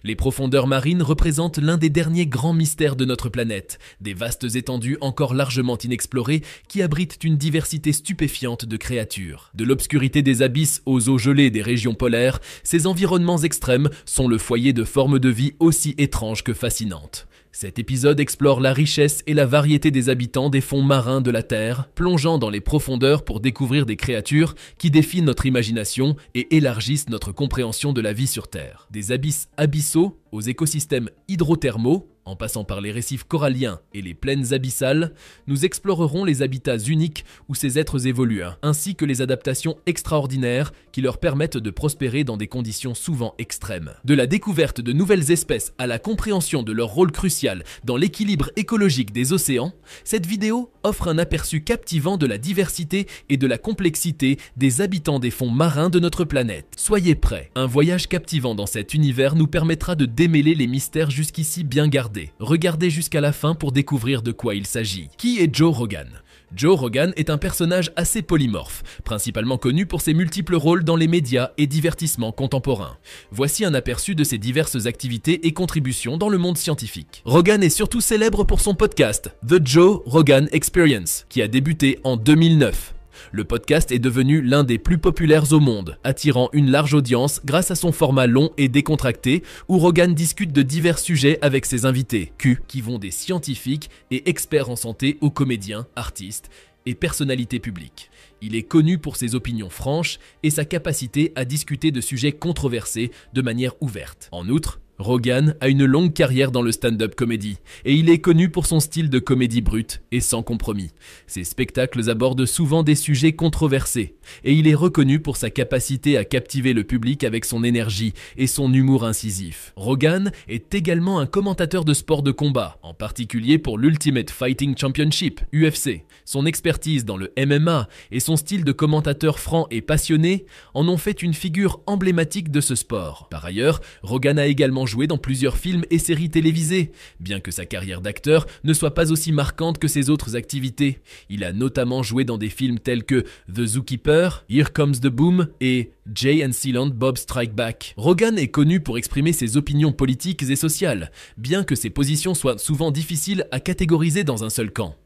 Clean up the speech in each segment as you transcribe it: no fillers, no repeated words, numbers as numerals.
Les profondeurs marines représentent l'un des derniers grands mystères de notre planète, des vastes étendues encore largement inexplorées qui abritent une diversité stupéfiante de créatures. De l'obscurité des abysses aux eaux gelées des régions polaires, ces environnements extrêmes sont le foyer de formes de vie aussi étranges que fascinantes. Cet épisode explore la richesse et la variété des habitants des fonds marins de la Terre, plongeant dans les profondeurs pour découvrir des créatures qui défient notre imagination et élargissent notre compréhension de la vie sur Terre. Des abysses abyssaux aux écosystèmes hydrothermaux, en passant par les récifs coralliens et les plaines abyssales, nous explorerons les habitats uniques où ces êtres évoluent, ainsi que les adaptations extraordinaires qui leur permettent de prospérer dans des conditions souvent extrêmes. De la découverte de nouvelles espèces à la compréhension de leur rôle crucial dans l'équilibre écologique des océans, cette vidéo offre un aperçu captivant de la diversité et de la complexité des habitants des fonds marins de notre planète. Soyez prêts, un voyage captivant dans cet univers nous permettra de démêler les mystères jusqu'ici bien gardés. Regardez jusqu'à la fin pour découvrir de quoi il s'agit. Qui est Joe Rogan ? Joe Rogan est un personnage assez polymorphe, principalement connu pour ses multiples rôles dans les médias et divertissements contemporains. Voici un aperçu de ses diverses activités et contributions dans le monde scientifique. Rogan est surtout célèbre pour son podcast The Joe Rogan Experience, qui a débuté en 2009. Le podcast est devenu l'un des plus populaires au monde, attirant une large audience grâce à son format long et décontracté où Rogan discute de divers sujets avec ses invités, qui vont des scientifiques et experts en santé aux comédiens, artistes et personnalités publiques. Il est connu pour ses opinions franches et sa capacité à discuter de sujets controversés de manière ouverte. En outre, Rogan a une longue carrière dans le stand-up comedy et il est connu pour son style de comédie brute et sans compromis. Ses spectacles abordent souvent des sujets controversés et il est reconnu pour sa capacité à captiver le public avec son énergie et son humour incisif. Rogan est également un commentateur de sport de combat, en particulier pour l'Ultimate Fighting Championship, UFC. Son expertise dans le MMA et son style de commentateur franc et passionné en ont fait une figure emblématique de ce sport. Par ailleurs, Rogan a également joué dans plusieurs films et séries télévisées, bien que sa carrière d'acteur ne soit pas aussi marquante que ses autres activités. Il a notamment joué dans des films tels que The Zookeeper, Here Comes the Boom et Jay and Silent Bob Strike Back. Rogan est connu pour exprimer ses opinions politiques et sociales, bien que ses positions soient souvent difficiles à catégoriser dans un seul camp.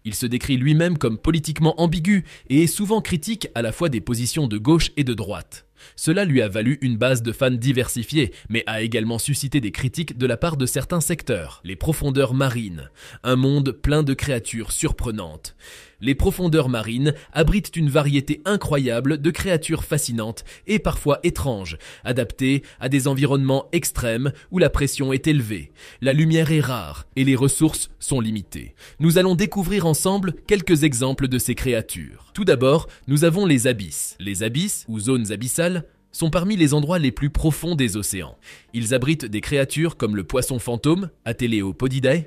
Il se décrit lui-même comme politiquement ambigu et est souvent critique à la fois des positions de gauche et de droite. Cela lui a valu une base de fans diversifiée, mais a également suscité des critiques de la part de certains secteurs. Les profondeurs marines, un monde plein de créatures surprenantes. Les profondeurs marines abritent une variété incroyable de créatures fascinantes et parfois étranges, adaptées à des environnements extrêmes où la pression est élevée, la lumière est rare et les ressources sont limitées. Nous allons découvrir ensemble quelques exemples de ces créatures. Tout d'abord, nous avons les abysses. Les abysses, ou zones abyssales, sont parmi les endroits les plus profonds des océans. Ils abritent des créatures comme le poisson fantôme, Ateleopodidae,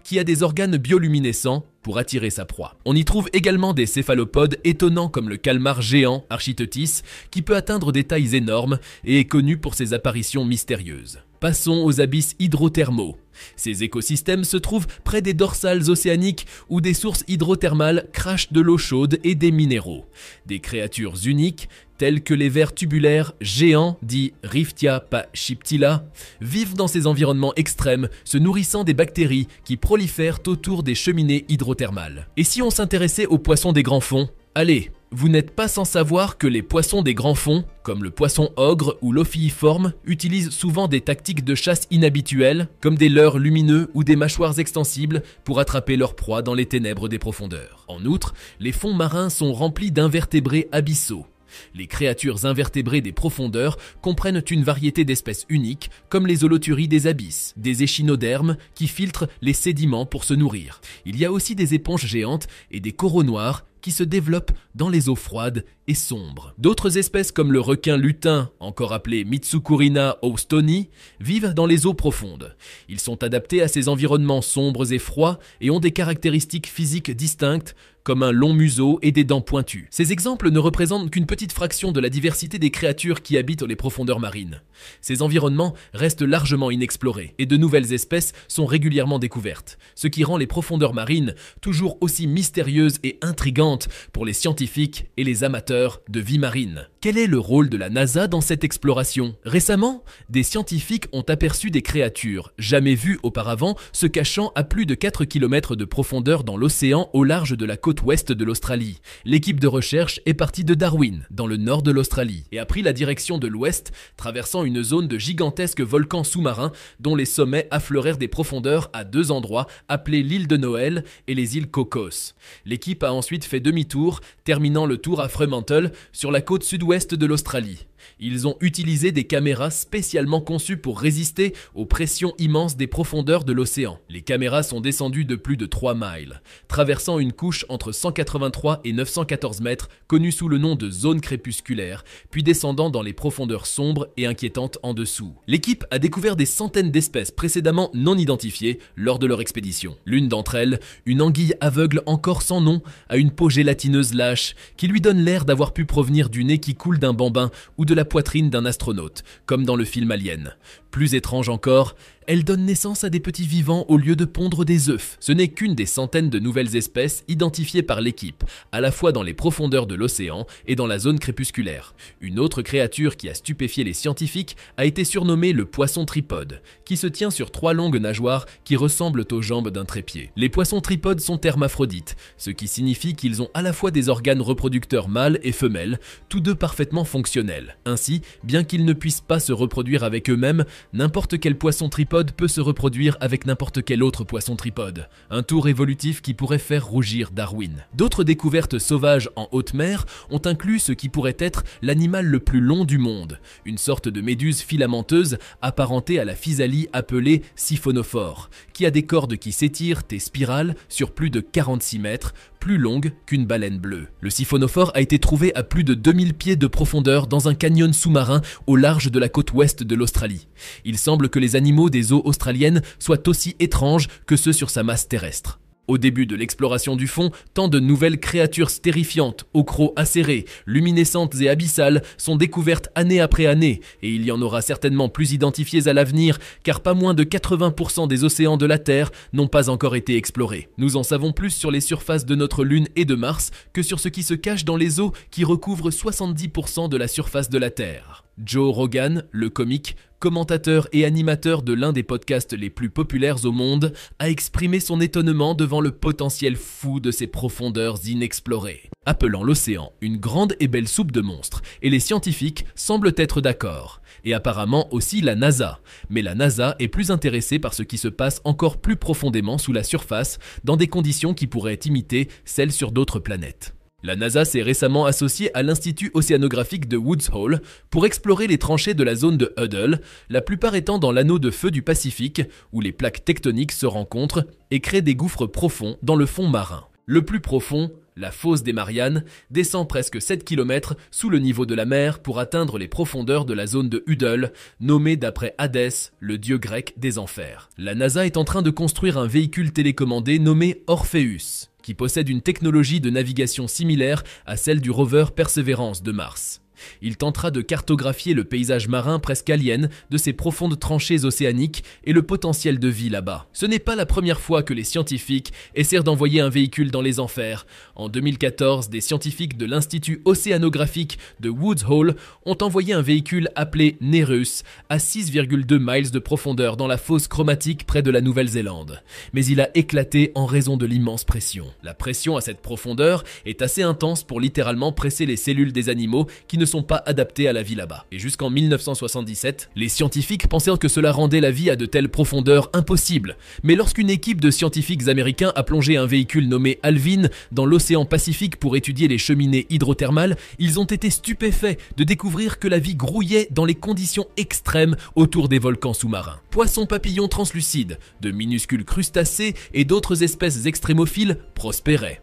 qui a des organes bioluminescents pour attirer sa proie. On y trouve également des céphalopodes étonnants comme le calmar géant Architeuthis, qui peut atteindre des tailles énormes et est connu pour ses apparitions mystérieuses. Passons aux abysses hydrothermaux. Ces écosystèmes se trouvent près des dorsales océaniques où des sources hydrothermales crachent de l'eau chaude et des minéraux. Des créatures uniques, telles que les vers tubulaires géants, dits Riftia pachyptila, vivent dans ces environnements extrêmes, se nourrissant des bactéries qui prolifèrent autour des cheminées hydrothermales. Et si on s'intéressait aux poissons des grands fonds ? Allez, vous n'êtes pas sans savoir que les poissons des grands fonds, comme le poisson ogre ou l'ophiiforme, utilisent souvent des tactiques de chasse inhabituelles, comme des leurres lumineux ou des mâchoires extensibles pour attraper leur proie dans les ténèbres des profondeurs. En outre, les fonds marins sont remplis d'invertébrés abyssaux. Les créatures invertébrées des profondeurs comprennent une variété d'espèces uniques, comme les holothuries des abysses, des échinodermes qui filtrent les sédiments pour se nourrir. Il y a aussi des éponges géantes et des coraux noirs qui se développent dans les eaux froides et sombres. D'autres espèces comme le requin lutin, encore appelé Mitsukurina houstoni, vivent dans les eaux profondes. Ils sont adaptés à ces environnements sombres et froids et ont des caractéristiques physiques distinctes, comme un long museau et des dents pointues. Ces exemples ne représentent qu'une petite fraction de la diversité des créatures qui habitent les profondeurs marines. Ces environnements restent largement inexplorés et de nouvelles espèces sont régulièrement découvertes, ce qui rend les profondeurs marines toujours aussi mystérieuses et intrigantes pour les scientifiques et les amateurs de vie marine. Quel est le rôle de la NASA dans cette exploration? Récemment, des scientifiques ont aperçu des créatures, jamais vues auparavant, se cachant à plus de 4 km de profondeur dans l'océan au large de la côte ouest de l'Australie. L'équipe de recherche est partie de Darwin, dans le nord de l'Australie, et a pris la direction de l'ouest, traversant une zone de gigantesques volcans sous-marins dont les sommets affleurèrent des profondeurs à 2 endroits appelés l'île de Noël et les îles Cocos. L'équipe a ensuite fait demi-tour, terminant le tour à Fremantle, sur la côte sud-ouest de l'Australie. Ils ont utilisé des caméras spécialement conçues pour résister aux pressions immenses des profondeurs de l'océan. Les caméras sont descendues de plus de 3 miles, traversant une couche entre 183 et 914 mètres, connue sous le nom de zone crépusculaire, puis descendant dans les profondeurs sombres et inquiétantes en dessous. L'équipe a découvert des centaines d'espèces précédemment non identifiées lors de leur expédition. L'une d'entre elles, une anguille aveugle encore sans nom, a une peau gélatineuse lâche qui lui donne l'air d'avoir pu provenir du nez qui coule d'un bambin ou de la poitrine d'un astronaute, comme dans le film Alien. Plus étrange encore, elle donne naissance à des petits vivants au lieu de pondre des œufs. Ce n'est qu'une des centaines de nouvelles espèces identifiées par l'équipe, à la fois dans les profondeurs de l'océan et dans la zone crépusculaire. Une autre créature qui a stupéfié les scientifiques a été surnommée le poisson tripode, qui se tient sur 3 longues nageoires qui ressemblent aux jambes d'un trépied. Les poissons tripodes sont hermaphrodites, ce qui signifie qu'ils ont à la fois des organes reproducteurs mâles et femelles, tous deux parfaitement fonctionnels. Ainsi, bien qu'ils ne puissent pas se reproduire avec eux-mêmes, n'importe quel poisson tripode peut se reproduire avec n'importe quel autre poisson tripode. Un tour évolutif qui pourrait faire rougir Darwin. D'autres découvertes sauvages en haute mer ont inclus ce qui pourrait être l'animal le plus long du monde, une sorte de méduse filamenteuse apparentée à la physalie appelée siphonophore, qui a des cordes qui s'étirent et spiralent sur plus de 46 mètres, plus longue qu'une baleine bleue. Le siphonophore a été trouvé à plus de 2000 pieds de profondeur dans un canyon sous-marin au large de la côte ouest de l'Australie. Il semble que les animaux des eaux australiennes soient aussi étranges que ceux sur sa masse terrestre. Au début de l'exploration du fond, tant de nouvelles créatures stérifiantes, aux crocs acérés, luminescentes et abyssales sont découvertes année après année, et il y en aura certainement plus identifiées à l'avenir, car pas moins de 80% des océans de la Terre n'ont pas encore été explorés. Nous en savons plus sur les surfaces de notre Lune et de Mars que sur ce qui se cache dans les eaux qui recouvrent 70% de la surface de la Terre. Joe Rogan, le comique, commentateur et animateur de l'un des podcasts les plus populaires au monde, a exprimé son étonnement devant le potentiel fou de ces profondeurs inexplorées, appelant l'océan une grande et belle soupe de monstres, et les scientifiques semblent être d'accord, et apparemment aussi la NASA. Mais la NASA est plus intéressée par ce qui se passe encore plus profondément sous la surface, dans des conditions qui pourraient imiter celles sur d'autres planètes. La NASA s'est récemment associée à l'Institut océanographique de Woods Hole pour explorer les tranchées de la zone de Huddle, la plupart étant dans l'anneau de feu du Pacifique, où les plaques tectoniques se rencontrent et créent des gouffres profonds dans le fond marin. Le plus profond, la fosse des Mariannes, descend presque 7 km sous le niveau de la mer pour atteindre les profondeurs de la zone de Huddle, nommée d'après Hadès, le dieu grec des enfers. La NASA est en train de construire un véhicule télécommandé nommé Orpheus, qui possède une technologie de navigation similaire à celle du rover Perseverance de Mars. Il tentera de cartographier le paysage marin presque alien de ces profondes tranchées océaniques et le potentiel de vie là-bas. Ce n'est pas la première fois que les scientifiques essaient d'envoyer un véhicule dans les enfers. En 2014, des scientifiques de l'Institut océanographique de Woods Hole ont envoyé un véhicule appelé Nerus à 6,2 miles de profondeur dans la fosse chromatique près de la Nouvelle-Zélande. Mais il a éclaté en raison de l'immense pression. La pression à cette profondeur est assez intense pour littéralement presser les cellules des animaux qui ne sont pas adaptés à la vie là-bas. Et jusqu'en 1977, les scientifiques pensaient que cela rendait la vie à de telles profondeurs impossible. Mais lorsqu'une équipe de scientifiques américains a plongé un véhicule nommé Alvin dans l'océan Pacifique pour étudier les cheminées hydrothermales, ils ont été stupéfaits de découvrir que la vie grouillait dans les conditions extrêmes autour des volcans sous-marins. Poissons papillons translucides, de minuscules crustacés et d'autres espèces extrémophiles prospéraient.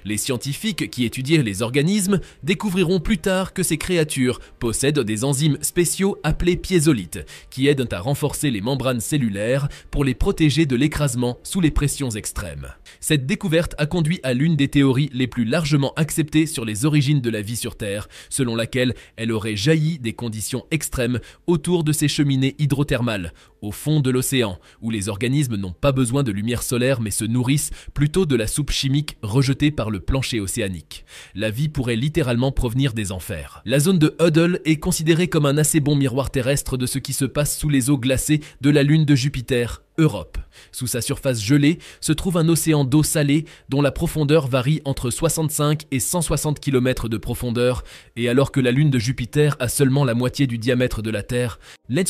Les scientifiques qui étudiaient les organismes découvriront plus tard que ces créatures possèdent des enzymes spéciaux appelés piézolites qui aident à renforcer les membranes cellulaires pour les protéger de l'écrasement sous les pressions extrêmes. Cette découverte a conduit à l'une des théories les plus largement acceptées sur les origines de la vie sur Terre, selon laquelle elle aurait jailli des conditions extrêmes autour de ces cheminées hydrothermales, au fond de l'océan, où les organismes n'ont pas besoin de lumière solaire mais se nourrissent plutôt de la soupe chimique rejetée par le plancher océanique. La vie pourrait littéralement provenir des enfers. La zone de Huddle est considérée comme un assez bon miroir terrestre de ce qui se passe sous les eaux glacées de la lune de Jupiter, Europe. Sous sa surface gelée se trouve un océan d'eau salée dont la profondeur varie entre 65 et 160 km de profondeur, et alors que la lune de Jupiter a seulement la moitié du diamètre de la Terre,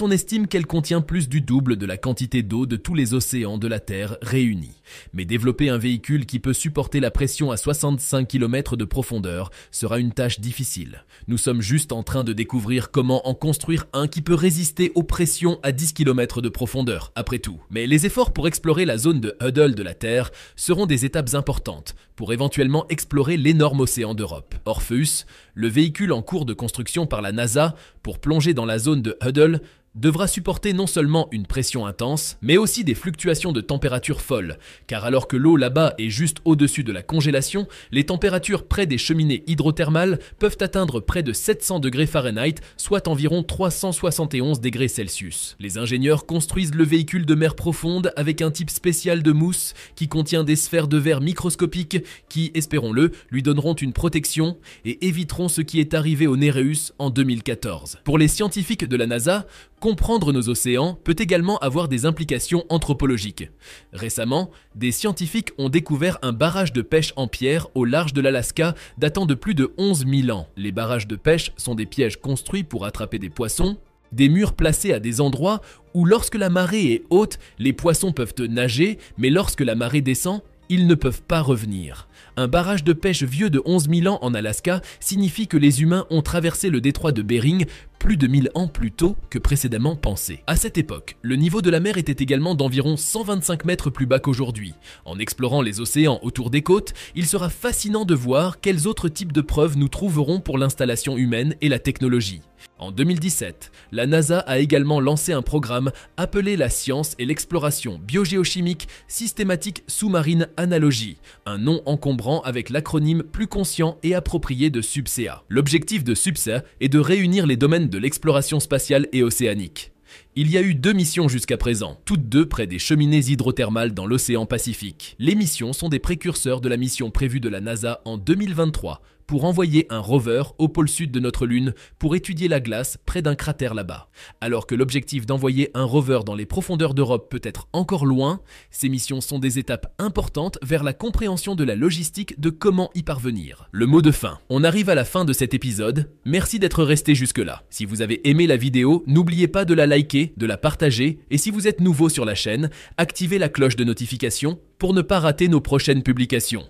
on estime qu'elle contient plus du double de la quantité d'eau de tous les océans de la Terre réunis. Mais développer un véhicule qui peut supporter la pression à 65 km de profondeur sera une tâche difficile. Nous sommes juste en train de découvrir comment en construire un qui peut résister aux pressions à 10 km de profondeur, après tout. Mais les efforts pour explorer la zone de Huddle de la Terre seront des étapes importantes pour éventuellement explorer l'énorme océan d'Europe. Orpheus, le véhicule en cours de construction par la NASA pour plonger dans la zone de Huddle, devra supporter non seulement une pression intense, mais aussi des fluctuations de température folles, car alors que l'eau là-bas est juste au-dessus de la congélation, les températures près des cheminées hydrothermales peuvent atteindre près de 700 degrés Fahrenheit, soit environ 371 degrés Celsius. Les ingénieurs construisent le véhicule de mer profonde avec un type spécial de mousse qui contient des sphères de verre microscopiques qui, espérons-le, lui donneront une protection et éviteront ce qui est arrivé au Néréus en 2014. Pour les scientifiques de la NASA, comprendre nos océans peut également avoir des implications anthropologiques. Récemment, des scientifiques ont découvert un barrage de pêche en pierre au large de l'Alaska datant de plus de 11 000 ans. Les barrages de pêche sont des pièges construits pour attraper des poissons, des murs placés à des endroits où lorsque la marée est haute, les poissons peuvent nager, mais lorsque la marée descend, ils ne peuvent pas revenir. Un barrage de pêche vieux de 11 000 ans en Alaska signifie que les humains ont traversé le détroit de Bering plus de 1000 ans plus tôt que précédemment pensé. À cette époque, le niveau de la mer était également d'environ 125 mètres plus bas qu'aujourd'hui. En explorant les océans autour des côtes, il sera fascinant de voir quels autres types de preuves nous trouverons pour l'installation humaine et la technologie. En 2017, la NASA a également lancé un programme appelé la science et l'exploration biogéochimique systématique sous-marine analogie, un nom encombrant avec l'acronyme plus conscient et approprié de SUBSEA. L'objectif de SUBSEA est de réunir les domaines de l'exploration spatiale et océanique. Il y a eu 2 missions jusqu'à présent, toutes deux près des cheminées hydrothermales dans l'océan Pacifique. Les missions sont des précurseurs de la mission prévue de la NASA en 2023 pour envoyer un rover au pôle sud de notre Lune pour étudier la glace près d'un cratère là-bas. Alors que l'objectif d'envoyer un rover dans les profondeurs d'Europe peut être encore loin, ces missions sont des étapes importantes vers la compréhension de la logistique de comment y parvenir. Le mot de fin. On arrive à la fin de cet épisode. Merci d'être resté jusque-là. Si vous avez aimé la vidéo, n'oubliez pas de la liker, de la partager et si vous êtes nouveau sur la chaîne, activez la cloche de notification pour ne pas rater nos prochaines publications.